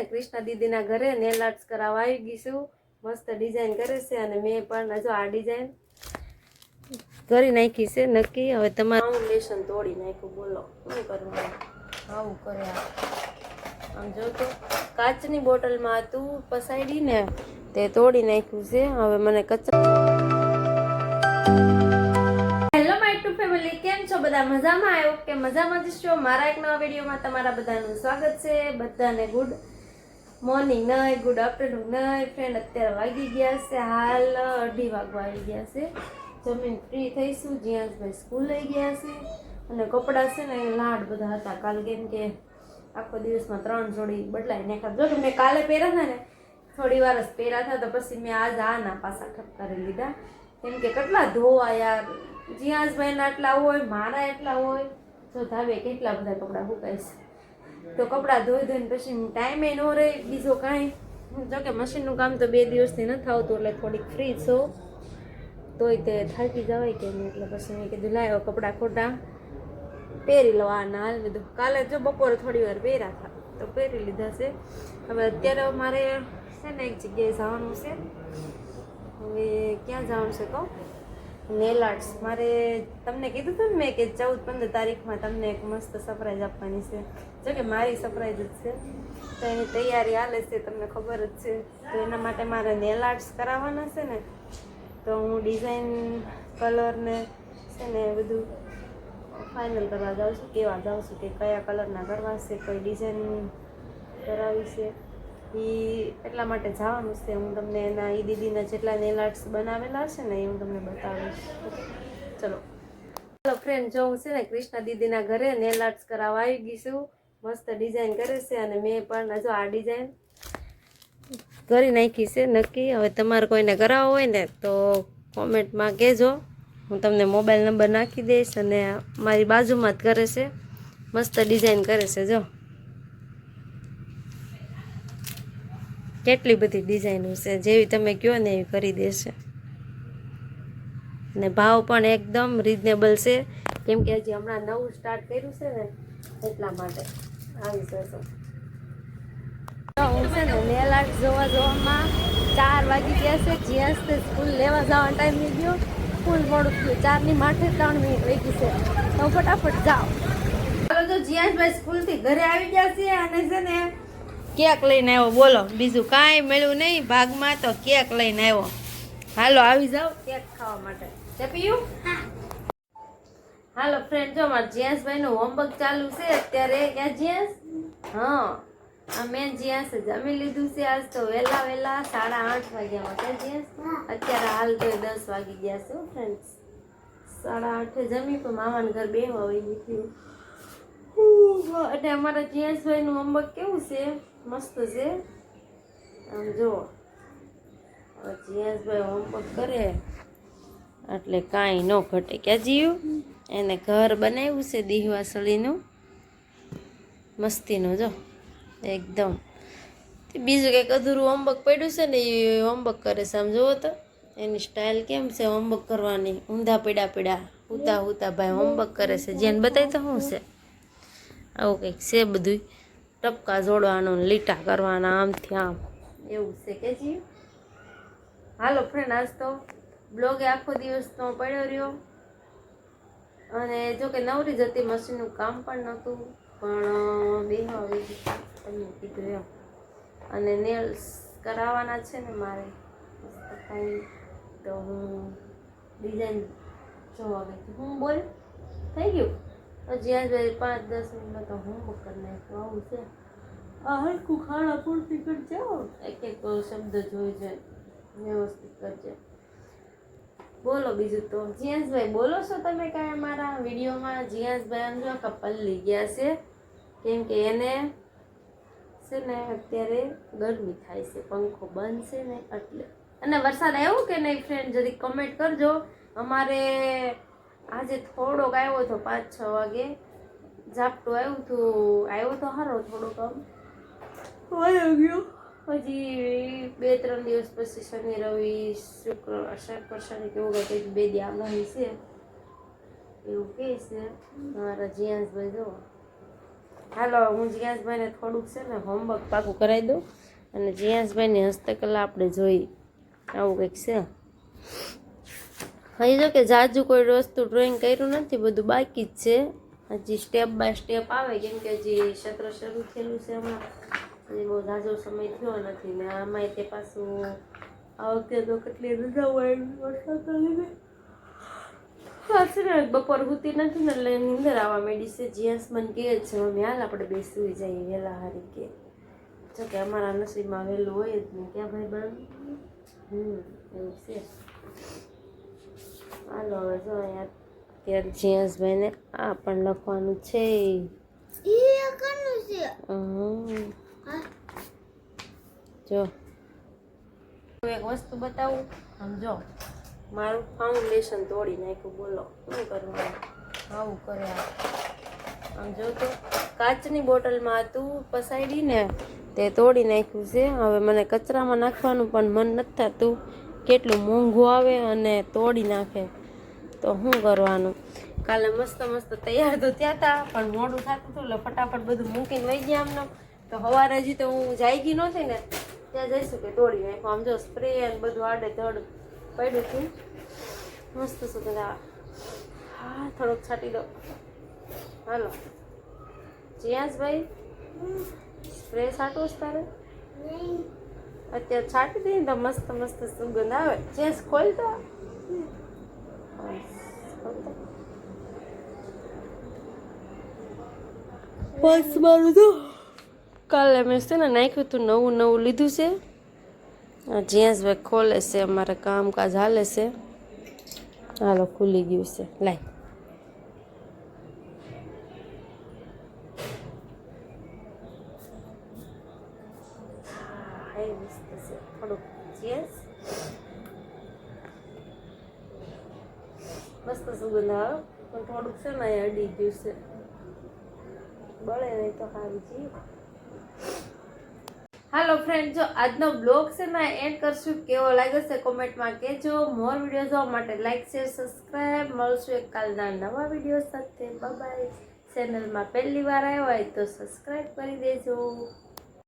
કૃષ્ણા દીદીના ઘરે nail arts કરાવવા આવી ગઈ છું. મસ્ત ડિઝાઇન કરે છે અને મેં પણ જો આ ડિઝાઇન કરી નાખી છે નક્કી. હવે તમારું ફાઉન્ડેશન તોડી નાખ્યું, બોલો શું કરવાનું? આવું કરે આમ જો તો કાચની બોટલમાં હતું પસાડી ને તે તોડી નાખ્યું છે. હવે મને કેમ છો બધા? મજામાં? આવ્યો કે મજામાં જ છો? મારા એક નવા વિડીયોમાં તમારા બધાનું સ્વાગત છે. બધાને ગુડ મોર્નિંગ નહીં, ગુડ આફ્ટરનૂન નહીં ફ્રેન્ડ. અત્યારે વાગી ગયા છે હાલ 2:30 વાગવા આવી ગયા છે. જમીન ફ્રી થઈશું. જીયાસભાઈ સ્કૂલ લઈ ગયા છે અને કપડાં છે ને લાડ બધા હતા કાલ, કેમ કે આખો દિવસમાં 3 જોડી બદલાઈ નાખ્યા. જો કે મેં કાલે પહેર્યા હતા ને થોડી વાર જ પહેર્યા હતા, તો પછી મેં આજ આના પાછા ઠપકારી લીધા, કેમ કે કેટલા ધોવા યાર. જીયાસભાઈના એટલા હોય, મારા એટલા હોય, તો ધાબે કેટલા બધા કપડાં સુકાઈશ. તો કપડાં ધોઈ ધોઈને પછી ટાઈમે ન રહે બીજો કાંઈ. જોકે મશીનનું કામ તો 2 દિવસથી નથી આવતું, એટલે થોડીક ફ્રી છો તોય તે થાકી જવાય કે નહીં, એટલે પછી મેં કીધું લાવ્યો કપડાં ખોટા પહેરી લો. આ ના હાલ લીધું. કાલે જો બપોરે થોડી વાર પહેર્યા હતા તો પહેરી લીધા છે. હવે અત્યારે મારે છે ને એક જગ્યાએ જવાનું છે. હવે ક્યાં જવાનું છે કહું? Nail arts. મારે તમને કીધું હતું ને મેં કે 14-15 તારીખમાં તમને એક મસ્ત સરપ્રાઈઝ આપવાની છે. જો કે મારી સરપ્રાઈઝ જ છે, તો એની તૈયારી હાલે છે, તમને ખબર જ છે. તો એના માટે મારે નેલ આર્ટ્સ કરાવવાના છે ને, તો હું ડિઝાઇન કલર ને છે ને બધું ફાઇનલ કરવા જાઉં છું, કેવા જાઉં છું કે કયા કલરના કરવા છે, કઈ ડિઝાઇન કરાવી છે. એ એટલા માટે જવાનું છે. હું તમને એના દીદીના જેટલા નેલ આર્ટ્સ બનાવેલા હશે ને એ હું તમને બતાવીશ. ચલો ફ્રેન્ડ, જો હું છે ને કૃષ્ણા દીદીના ઘરે નેલ આર્ટ્સ કરાવવા આવી ગઈ છું. મસ્ત ડિઝાઇન કરે છે અને મેં પણ જો આ ડિઝાઇન કરી નાખી છે નક્કી. હવે તમારે કોઈને કરાવવો હોય ને તો કોમેન્ટમાં કહેજો, હું તમને મોબાઈલ નંબર નાખી દઈશ. અને મારી બાજુમાં જ કરે છે, મસ્ત ડિઝાઇન કરે છે. જો કેટલી બધી ડિઝાઇનો છે, જેવી તમે કહો ને એવી કરી દેશે. ને ભાવ પણ એકદમ રિઝનેબલ છે, કેમ કે હજી હમણાં નવું સ્ટાર્ટ કર્યું છે ને એટલા માટે આવી જશે. હું છે ને નેલ આર્ટ જોવામાં 4 વાગી ગયા છે. જીયાસ સ્કૂલ લેવા જવાનો ટાઈમ થઈ ગયો, ફૂલ મોડું થયું. 4ની માથે 3 મિનિટ વહી ગઈ છે, તો ફટાફટ જાઓ. ચાલો, તો જીયાસભાઈ સ્કૂલથી ઘરે આવી ગયા છે અને છે ને કેક લઈને આવ્યો. બોલો, બીજું કાંઈ મળ્યું નહીં ભાગમાં, તો કેક લઈને આવ્યો. હાલો આવી જાઓ કેક ખાવા માટે. પીયું? હાલો ફ્રેન્ડ, જો મારા જીયાસભાઈનું હોમવર્ક ચાલુ છે અત્યારે. ક્યાં જીયાસ? હા, આ મેં જીયાસ જમી લીધું છે આજ તો વહેલા 8:30 વાગ્યામાં. ક્યાં જીયાસ? અત્યારે હાલ તો 10 વાગી ગયા છે ફ્રેન્ડ્સ. 8:30 જમી પણ મામાના ઘર બેહવા આવી ગઈ. અને અમારા જીયાસભાઈનું હોમવર્ક કેવું છે? મસ્ત છે. આમ જુઓ, જીયાસભાઈ હોમવર્ક કરે એટલે કાંઈ ન ઘટે. ક્યાં જીયું? એને ઘર બનાવ્યું છે દીહવાસળીનું મસ્તીનું. જો એકદમ. બીજું કંઈક અધૂરું હોમવર્ક પડ્યું છે ને એ હોમવર્ક કરે છે. આમ જુઓ તો એની સ્ટાઇલ કેમ છે હોમવર્ક કરવાની. ઊંધા પીડા હુતા ભાઈ હોમવર્ક કરે છે. જેને બતાવી તો શું છે, આવું કંઈક છે બધું. ટપકા જોડવાનું, લીટા કરવાના, આમથી આમ એવું છે કે જી. હાલો ફ્રેન્ડ, આજ તો બ્લોગે આખો દિવસનો પડ્યો રહ્યો અને જો કે નવરી જતી, મશીનનું કામ પણ નહોતું, પણ બેહવા આવી ગઈ તમને કીધું એમ. અને નેલ્સ કરાવવાના છે ને મારે કાંઈ, તો હું ડિઝાઇન જોવા ગઈ. હું બોલ થઈ ગયું હજી આજ 5-10 મિનિટમાં તો હોમવર્ક કરી નાખ્યું. આવું છે. આ હલકું ખાણા પૂરતી કરજે, એક શબ્દ જોઈ જાય વ્યવસ્થિત કરજે. બોલો બીજું તો. જીયાસભાઈ બોલો છો તમે કાંઈ અમારા વિડીયોમાં? જીયાસભાઈ આમ જો પલ્લી ગયા છે, કેમ કે એને છે ને અત્યારે ગરમી થાય છે, પંખો બંધ છે ને એટલે. અને વરસાદ આવ્યો કે નહીં ફ્રેન્ડ જરી કમેન્ટ કરજો. અમારે આજે થોડોક આવ્યો હતો 5-6 વાગે ઝાપટું આવ્યું હતું. આવ્યો તો સારો થોડોક, આમ વયો ગયો. હજી 2-3 દિવસ પછી શનિ રવિ શુક્ર શનિ કેવું કંઈક 2 દી આગાહી છે એવું કહે છે મારા જીયાસભાઈ. જો હાલો હું જીયાસભાઈને થોડુંક છે ને હોમવર્ક પાકું કરાવી દઉં અને જીયાસભાઈની હસ્તકલા આપણે જોઈ આવું કંઈક છે. હજી જો કે જાજુ કોઈ વસ્તુ ડ્રોઈંગ કર્યું નથી, બધું બાકી જ છે. હજી સ્ટેપ બાય સ્ટેપ આવે કેમ કે હજી સત્ર શરૂ થયેલું છે હમણાં, હજી બહુ ઝાઝો સમય થયો નથી ને આમાંય તે પાછું આ વખતે તો કેટલી રજાઓ આવી વરસાદના લીધે ને બપોર હુતી નથી ને એટલે નીંદર આવવા માંડી છે. જીયાસ મને કહે છે મમ્મી હાલ આપણે બે સુઈ જઈએ વહેલા હારી કે જો કે અમારા નસીબમાં વહેલું હોય જ નહીં ક્યાં ભાઈ બન. એવું છે. હાલો હવે જો અહીંયા અત્યારે જીયાસભાઈને આ પણ લખવાનું છે. જો એક વસ્તુ બતાવું, આમ જો મારું ફાઉન્ડેશન તોડી નાખ્યું, બોલો શું કરવાનું? આવું કરે આમ જો તો કાચની બોટલમાં હતું પસાડી ને તે તોડી નાખ્યું છે. હવે મને કચરામાં નાખવાનું પણ મન નથી થતું, કેટલું મોંઘું આવે અને તોડી નાખે તો શું કરવાનું? કાલે મસ્ત મસ્ત તૈયાર તો થયા હતા પણ મોડું થતું હતું એટલે ફટાફટ બધું મૂકીને વહી ગયા આમને. તો સવારે હજી તો હું જાગી નહોતી ને ત્યાં જઈશું કે તોડી નાખું. આમ જો સ્પ્રે અને બધું આડે ધડ પડ્યું હતું, મસ્ત સુગંધ આવે. હા થોડોક છાંટી દો. હાલો જીયાસભાઈ સ્પ્રે છાંટવો છે તારે? અત્યારે છાંટી દઈએ તો મસ્ત મસ્ત સુગંધ આવે. ચેસ ખોલતો બસ મારું તો કાલે મેં છે ને નાખ્યું હતું, નવું નવું લીધું છે. જીયાસભાઈ ખોલે છે, અમારે કામકાજ હાલે છે. હાલો ખુલી ગયું છે, લાય થોડુંક ચેસ મસ્ત સુગંધ આવે પણ થોડુંક છે ને અડી ગયું છે, બળે નહીં તો સારું છે. હાલો ફ્રેન્ડ, જો આજનો બ્લોગ છે ને એન્ડ કરશું. કેવો લાગ્યો છે કોમેન્ટમાં કહેજો. મોર વિડીયો જોવા માટે લાઈક શેર સબસ્ક્રાઈબ. મળશું એક કાલના નવા વિડીયો સાથે. Bye bye. ચેનલમાં પહેલી વાર આવ્યો હોય તો સબસ્ક્રાઈબ કરી દેજો.